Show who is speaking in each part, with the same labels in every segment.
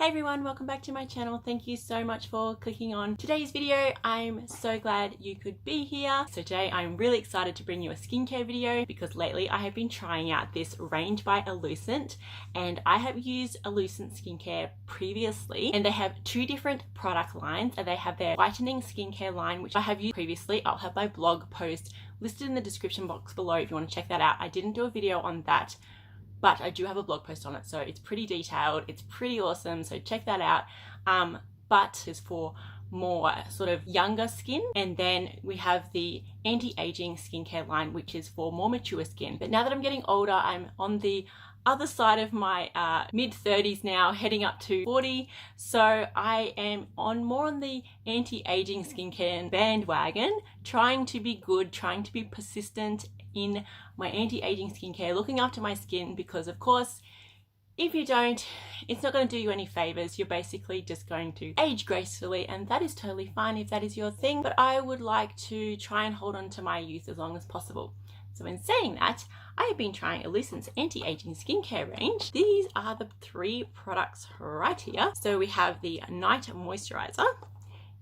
Speaker 1: Hey everyone, welcome back to my channel. Thank you so much for clicking on today's video. I'm so glad you could be here. So today I'm really excited to bring you a skincare video because lately I have been trying out this range by Elucent, and I have used Elucent skincare previously, and they have two different product lines, and they have their whitening skincare line, which I have used previously. I'll have my blog post listed in the description box below if you want to check that out. I didn't do a video on that, but I do have a blog post on it, so it's pretty detailed, it's pretty awesome, so check that out. But it's for more sort of younger skin, and then we have the anti-aging skincare line, which is for more mature skin. But now that I'm getting older, I'm on the other side of my mid-30s now, heading up to 40, so I am more on the anti-aging skincare bandwagon, trying to be good, trying to be persistent in my anti-aging skincare, looking after my skin, because of course if you don't, it's not going to do you any favors. You're basically just going to age gracefully, and that is totally fine if that is your thing, but I would like to try and hold on to my youth as long as possible. So in saying that, I have been trying Elucent's anti-aging skincare range. These are the three products right here. So we have the night moisturizer,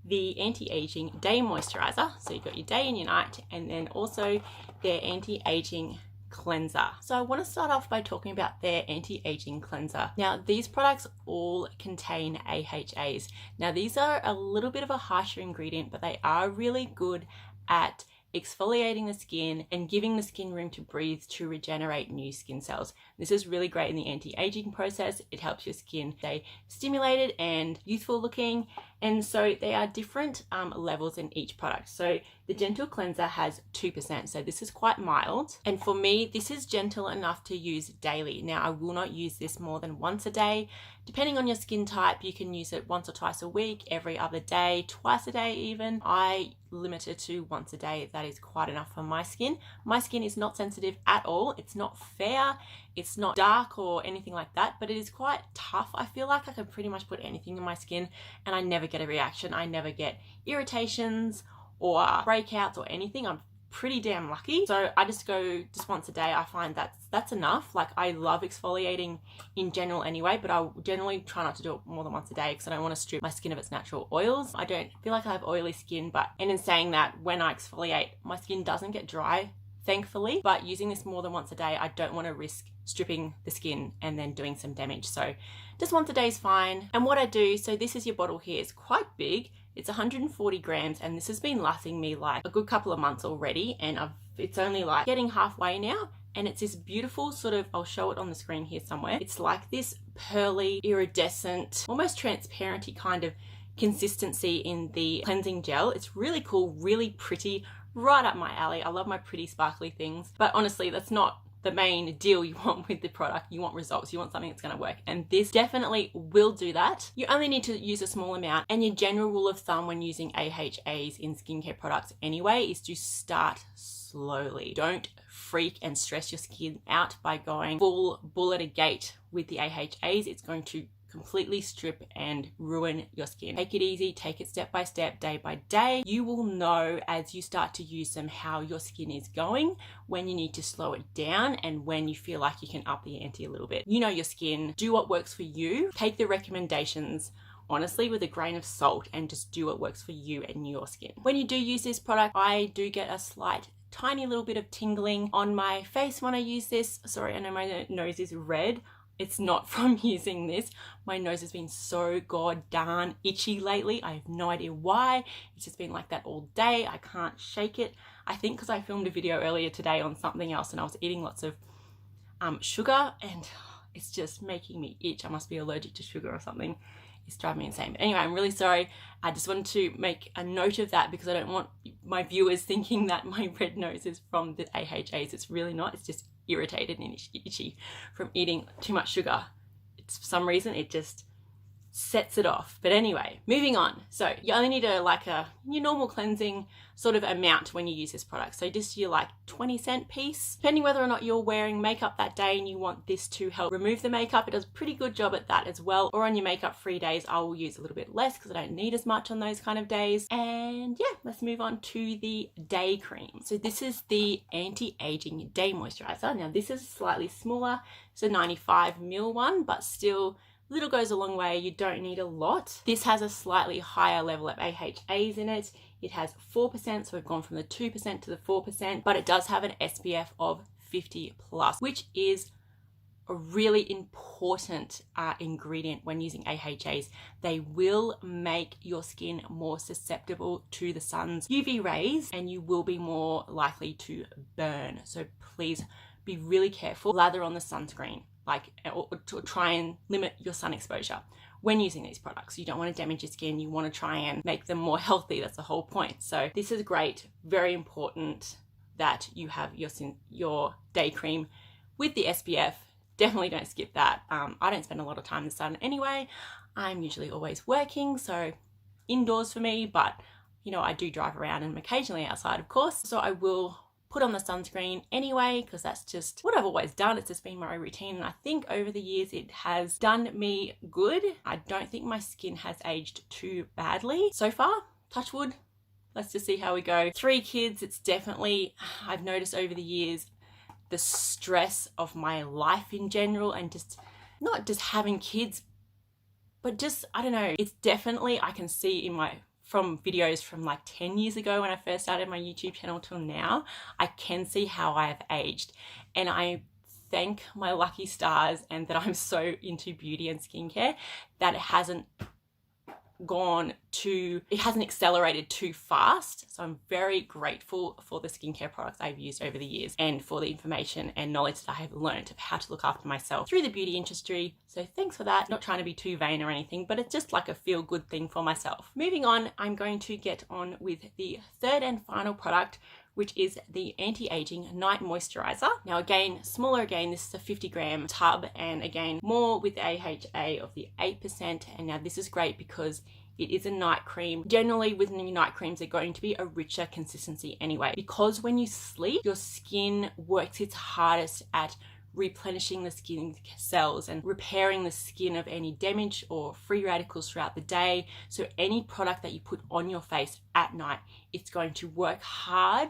Speaker 1: the anti-aging day moisturizer, so you've got your day and your night, and then also their anti-aging cleanser. So I want to start off by talking about their anti-aging cleanser. Now these products all contain AHAs. Now these are a little bit of a harsher ingredient, but they are really good at exfoliating the skin and giving the skin room to breathe to regenerate new skin cells. This is really great in the anti-aging process. It helps your skin stay stimulated and youthful looking, and so they are different levels in each product. So the gentle cleanser has 2%, so this is quite mild, and for me this is gentle enough to use daily. Now I will not use this more than once a day. Depending on your skin type, you can use it once or twice a week, every other day, twice a day even. I limit it to once a day. That is quite enough for my skin. My skin is not sensitive at all. It's not fair, it's not dark or anything like that, but it is quite tough. I feel like I can pretty much put anything in my skin and I never get a reaction. I never get irritations or breakouts or anything. I'm pretty damn lucky. So I just go once a day. I find that's enough. Like, I love exfoliating in general anyway, but I generally try not to do it more than once a day because I don't want to strip my skin of its natural oils. I don't feel like I have oily skin, and in saying that, when I exfoliate, my skin doesn't get dry, thankfully, but using this more than once a day, I don't want to risk stripping the skin and then doing some damage. So just once a day is fine. And what I do, so this is your bottle here, it's quite big. It's 140 grams, and this has been lasting me like a good couple of months already, and it's only like getting halfway now, and it's this beautiful sort of, I'll show it on the screen here somewhere. It's like this pearly, iridescent, almost transparency kind of consistency in the cleansing gel. It's really cool, really pretty, right up my alley. I love my pretty sparkly things, but honestly that's not the main deal you want with the product. You want results, you want something that's going to work, and this definitely will do that. You only need to use a small amount, and your general rule of thumb when using AHAs in skincare products anyway is to start slowly. Don't freak and stress your skin out by going full bull at a gate with the AHAs. It's going to completely strip and ruin your skin. Take it easy, take it step by step, day by day. You will know as you start to use them how your skin is going, when you need to slow it down, and when you feel like you can up the ante a little bit. You know your skin, do what works for you. Take the recommendations honestly with a grain of salt and just do what works for you and your skin. When you do use this product, I do get a slight tiny little bit of tingling on my face when I use this. Sorry, I know my nose is red. It's not from using this. My nose has been so god darn itchy lately. I have no idea why. It's just been like that all day. I can't shake it. I think because I filmed a video earlier today on something else and I was eating lots of sugar, and it's just making me itch. I must be allergic to sugar or something. It's driving me insane. But anyway, I'm really sorry. I just wanted to make a note of that because I don't want my viewers thinking that my red nose is from the AHAs. It's really not. It's just irritated and itchy from eating too much sugar. It's, for some reason, it just sets it off. But anyway, moving on. So you only need your normal cleansing sort of amount when you use this product. So just your like 20-cent piece, depending whether or not you're wearing makeup that day and you want this to help remove the makeup. It does a pretty good job at that as well. Or on your makeup free days, I will use a little bit less because I don't need as much on those kind of days. And yeah, let's move on to the day cream. So this is the anti-aging day moisturizer. Now this is slightly smaller, it's a 95 ml one, but still Little goes a long way. You don't need a lot. This has a slightly higher level of AHAs in it. It has 4%, so we've gone from the 2% to the 4%, but it does have an SPF of 50 plus, which is a really important ingredient when using AHAs. They will make your skin more susceptible to the sun's UV rays, and you will be more likely to burn. So please be really careful. Lather on the sunscreen, or try and limit your sun exposure when using these products. You don't want to damage your skin. You want to try and make them more healthy. That's the whole point. So this is great. Very important that you have your day cream with the SPF. Definitely don't skip that. I don't spend a lot of time in the sun anyway. I'm usually always working, so indoors for me, but you know, I do drive around and I'm occasionally outside, of course. So I will put on the sunscreen anyway, because that's just what I've always done. It's just been my routine. And I think over the years it has done me good. I don't think my skin has aged too badly so far. Touch wood. Let's just see how we go. 3 kids, it's definitely, I've noticed over the years, the stress of my life in general, and just not just having kids, but just, I don't know, it's definitely, I can see from videos from like 10 years ago when I first started my YouTube channel till now, I can see how I have aged. And I thank my lucky stars and that I'm so into beauty and skincare that it hasn't accelerated too fast. So I'm very grateful for the skincare products I've used over the years and for the information and knowledge that I have learned of how to look after myself through the beauty industry. So thanks for that. Not trying to be too vain or anything, but it's just like a feel good thing for myself. Moving on, I'm going to get on with the third and final product, which is the Anti-Aging Night Moisturiser. Now again, smaller again, this is a 50-gram tub, and again, more with the AHA of the 8%. And now this is great because it is a night cream. Generally with new night creams, they're going to be a richer consistency anyway, because when you sleep, your skin works its hardest at replenishing the skin cells and repairing the skin of any damage or free radicals throughout the day. So any product that you put on your face at night, it's going to work hard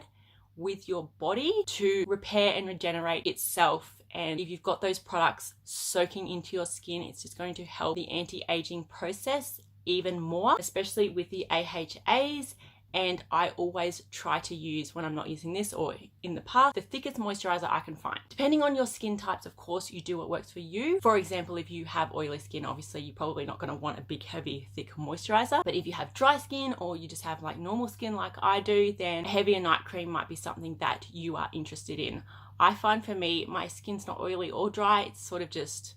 Speaker 1: with your body to repair and regenerate itself. And if you've got those products soaking into your skin, it's just going to help the anti-aging process even more, especially with the AHAs. And I always try to use, when I'm not using this or in the past, the thickest moisturizer I can find. Depending on your skin types, of course, you do what works for you. For example, if you have oily skin, obviously you're probably not going to want a big, heavy, thick moisturizer. But if you have dry skin or you just have like normal skin like I do, then a heavier night cream might be something that you are interested in. I find for me, my skin's not oily or dry. It's sort of just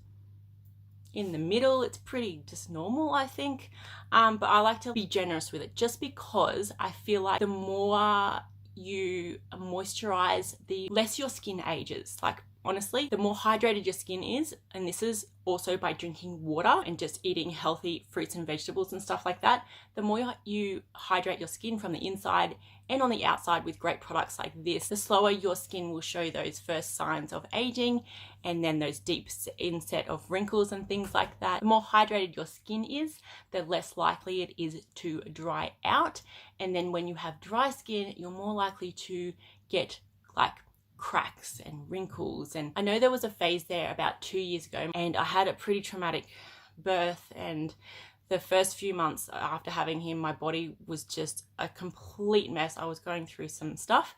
Speaker 1: in the middle. It's pretty just normal, I think. But I like to be generous with it, just because I feel like the more you moisturize, the less your skin ages. Like honestly, the more hydrated your skin is, and this is also by drinking water and just eating healthy fruits and vegetables and stuff like that, the more you hydrate your skin from the inside and on the outside with great products like this, the slower your skin will show those first signs of aging, and then those deep inset of wrinkles and things like that. The more hydrated your skin is, the less likely it is to dry out. And then when you have dry skin, you're more likely to get like cracks and wrinkles. And I know there was a phase there about 2 years ago, and I had a pretty traumatic birth, and the first few months after having him, my body was just a complete mess. I was going through some stuff,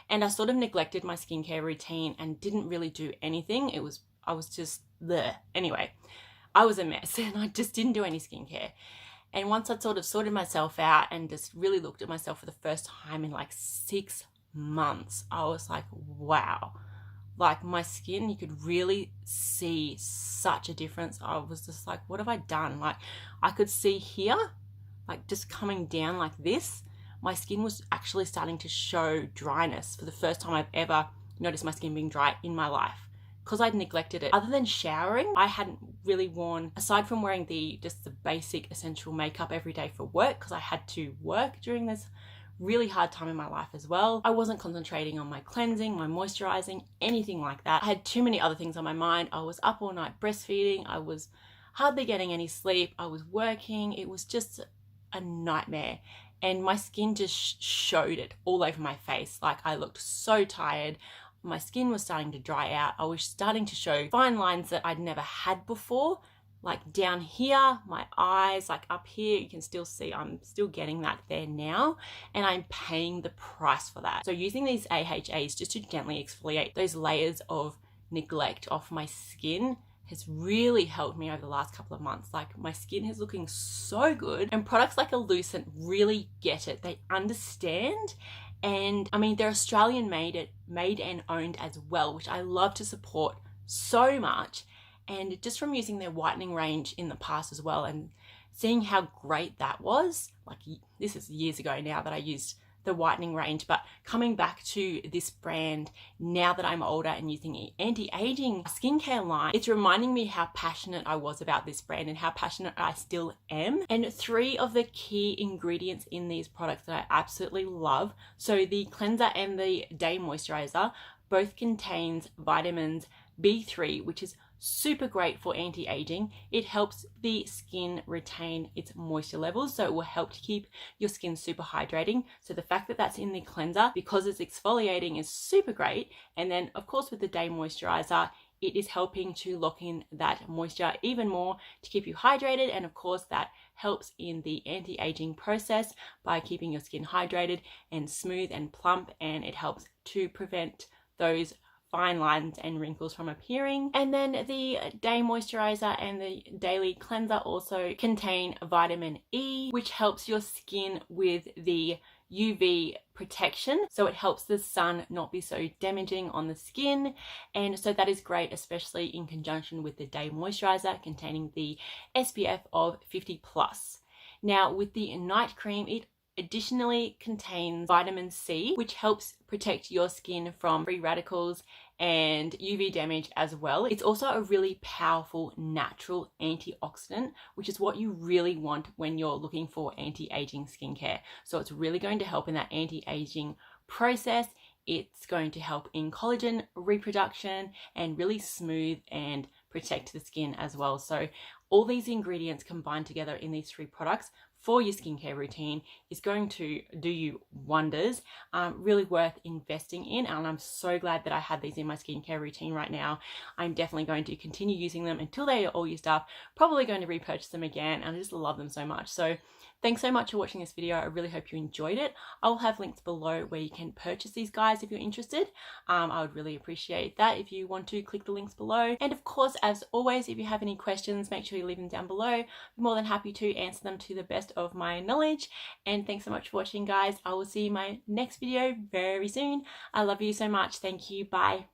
Speaker 1: and I sort of neglected my skincare routine and didn't really do anything. I was just there. Anyway, I was a mess and I just didn't do any skincare. And once I'd sort of sorted myself out and just really looked at myself for the first time in like 6 months, I was like, wow. Like my skin, you could really see such a difference. I was just like, what have I done? Like I could see here, like just coming down like this, my skin was actually starting to show dryness for the first time I've ever noticed my skin being dry in my life, because I'd neglected it. Other than showering, I hadn't really worn, aside from wearing just the basic essential makeup every day for work, because I had to work during this really hard time in my life as well. I wasn't concentrating on my cleansing, my moisturizing, anything like that. I had too many other things on my mind. I was up all night breastfeeding. I was hardly getting any sleep. I was working. It was just a nightmare. And my skin just showed it all over my face. Like I looked so tired. My skin was starting to dry out. I was starting to show fine lines that I'd never had before. like down here, my eyes, like up here, you can still see I'm still getting that there now, and I'm paying the price for that. So using these AHAs just to gently exfoliate those layers of neglect off my skin has really helped me over the last couple of months. Like, my skin is looking so good, and products like Elucent really get it. They understand, and I mean, they're Australian made and owned as well, which I love to support so much. And just from using their whitening range in the past as well, and seeing how great that was, like, this is years ago now that I used the whitening range, but coming back to this brand now that I'm older and using an anti-aging skincare line, it's reminding me how passionate I was about this brand and how passionate I still am. And 3 of the key ingredients in these products that I absolutely love, so the cleanser and the day moisturizer, both contains vitamins B3, which is super great for anti-aging. It helps the skin retain its moisture levels, so it will help to keep your skin super hydrating. So the fact that that's in the cleanser, because it's exfoliating, is super great. And then of course with the day moisturizer, it is helping to lock in that moisture even more to keep you hydrated. And of course that helps in the anti-aging process by keeping your skin hydrated and smooth and plump, and it helps to prevent those fine lines and wrinkles from appearing. And then the day moisturizer and the daily cleanser also contain vitamin E, which helps your skin with the UV protection, so it helps the sun not be so damaging on the skin. And so that is great, especially in conjunction with the day moisturizer containing the SPF of 50+. Now with the night cream, it additionally contains vitamin C, which helps protect your skin from free radicals and UV damage as well. It's also a really powerful natural antioxidant, which is what you really want when you're looking for anti-aging skincare. So it's really going to help in that anti-aging process. It's going to help in collagen reproduction and really smooth and protect the skin as well. So all these ingredients combined together in these 3 products for your skincare routine is going to do you wonders. Really worth investing in, and I'm so glad that I had these in my skincare routine right now. I'm definitely going to continue using them until they are all used up, probably going to repurchase them again, and I just love them so much. So thanks so much for watching this video. I really hope you enjoyed it. I will have links below where you can purchase these guys if you're interested. I would really appreciate that if you want to click the links below. And of course, as always, if you have any questions, make sure you leave them down below. I'm more than happy to answer them to the best of my knowledge. And thanks so much for watching, guys. I will see you in my next video very soon. I love you so much. Thank you. Bye.